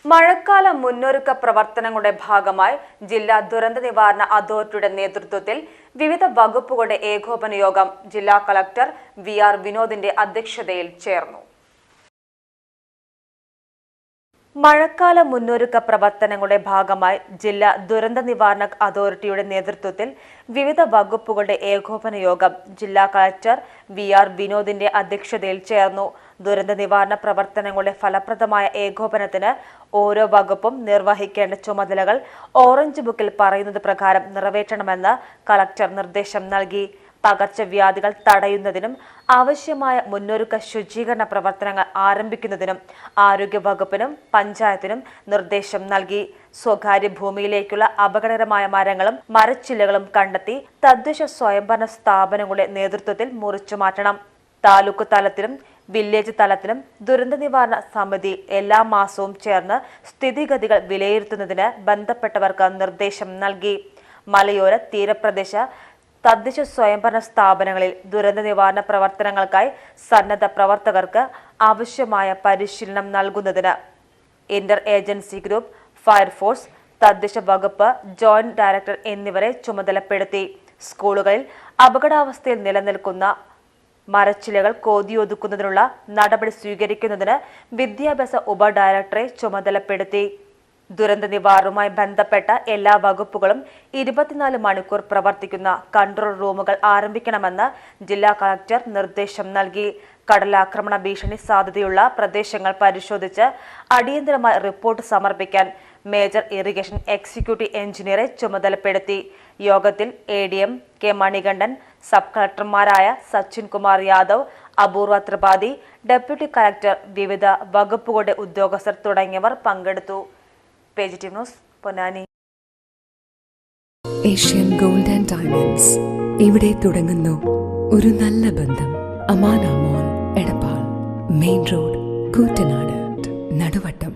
മഴക്കാല മുന്നൊരുക്ക പ്രവർത്തനങ്ങളുടെ ഭാഗമായി ജില്ലാ ദുരന്ത നിവാരണ അതോറിറ്റിയുടെ നേതൃത്വത്തിൽ വിവിധ വകുപ്പുകളുടെ ഏകോപന യോഗം ജില്ലാ കളക്ടർ വി.ആർ. വിനോദിന്റെ അധ്യക്ഷതയിൽ ചേർന്നു. മഴക്കാല മുന്നൊരുക്ക പ്രവർത്തനങ്ങളുടെ ഭാഗമായി ജില്ലാ ദുരന്ത നിവാരണ അതോറിറ്റിയുടെ നേതൃത്വത്തിൽ വിവിധ വകുപ്പുകളുടെ ഏകോപന യോഗം ജില്ലാ കളക്ടർ വി.ആർ. വിനോദിന്റെ അധ്യക്ഷതയിൽ ചേർന്നു. ദുരന്ത നിവാരണ പ്രവർത്തനങ്ങളുടെ ഫലപ്രദമായ ഏകോപനത്തിന് ഓരോ വകുപ്പും നിർവഹിക്കേണ്ട ചുമതലകൾ ഓറഞ്ച് ബുക്കിൽ പറയുന്നത് പ്രകാരം നിറവേറ്റണമെന്ന് കളക്ടർ നിർദ്ദേശം നൽകി. പകർച്ചവ്യാധികൾ തടയുന്നതിനും ആവശ്യമായ മുന്നൊരുക്ക ശുചീകരണ പ്രവർത്തനങ്ങൾ ആരംഭിക്കുന്നതിനും ആരോഗ്യ വകുപ്പിനും പഞ്ചായത്തിനും നിർദ്ദേശം നൽകി. സ്വകാര്യ ഭൂമിയിലേക്കുള്ള അപകടകരമായ മരങ്ങളും മരച്ചില്ലകളും കണ്ടെത്തി തദ്ദേശ സ്വയംഭരണ സ്ഥാപനങ്ങളുടെ നേതൃത്വത്തിൽ മുറിച്ചു മാറ്റണം. താലൂക്ക് തലത്തിലും വില്ലേജ് തലത്തിലും ദുരന്ത നിവാരണ സമിതി എല്ലാ മാസവും ചേർന്ന് സ്ഥിതിഗതികൾ വിലയിരുത്തുന്നതിന് ബന്ധപ്പെട്ടവർക്ക് നിർദ്ദേശം നൽകി. മലയോര തീരപ്രദേശ തദ്ദേശ സ്വയംഭരണ സ്ഥാപനങ്ങളിൽ ദുരന്ത നിവാരണ പ്രവർത്തനങ്ങൾക്കായി സന്നദ്ധ പ്രവർത്തകർക്ക് ആവശ്യമായ പരിശീലനം നൽകുന്നതിന് ഇന്റർ ഏജൻസി ഗ്രൂപ്പ്, ഫയർഫോഴ്സ്, തദ്ദേശ വകുപ്പ് ജോയിന്റ് ഡയറക്ടർ എന്നിവരെ ചുമതലപ്പെടുത്തി. സ്കൂളുകളിൽ അപകടാവസ്ഥയിൽ നിലനിൽക്കുന്ന മരച്ചിലകൾ കോതിയൊതുക്കുന്നതിനുള്ള നടപടി സ്വീകരിക്കുന്നതിന് വിദ്യാഭ്യാസ ഉപ ഡയറക്ടറെ ചുമതലപ്പെടുത്തി. ദുരന്ത നിവാരണവുമായി ബന്ധപ്പെട്ട എല്ലാ വകുപ്പുകളും 24 മണിക്കൂർ പ്രവർത്തിക്കുന്ന കൺട്രോൾ റൂമുകൾ ആരംഭിക്കണമെന്ന് ജില്ലാ കളക്ടർ നിർദ്ദേശം നൽകി. കടലാക്രമണ ഭീഷണി സാധ്യതയുള്ള പ്രദേശങ്ങൾ പരിശോധിച്ച് അടിയന്തരമായി റിപ്പോർട്ട് സമർപ്പിക്കാൻ മേജർ ഇറിഗേഷൻ എക്സിക്യൂട്ടീവ് എഞ്ചിനീയറെ ചുമതലപ്പെടുത്തി. യോഗത്തിൽ ADM കെ മണികണ്ഠൻ, സബ് കളക്ടർമാരായ സച്ചിൻ കുമാർ യാദവ്, അപൂർവ ത്രിപാഠി, ഡെപ്യൂട്ടി കളക്ടർ, വിവിധ വകുപ്പുകളുടെ ഉദ്യോഗസ്ഥർ തുടങ്ങിയവർ പങ്കെടുത്തു. PGTV news, Ponnani. Asian gold and diamonds, ഇവിടെ തുടങ്ങുന്നു ഒരു നല്ല ബന്ധം. അമാന മോൾ, എടപ്പാൾ, മെയിൻ റോഡ്, കൂറ്റനാട്, നടുവട്ടം.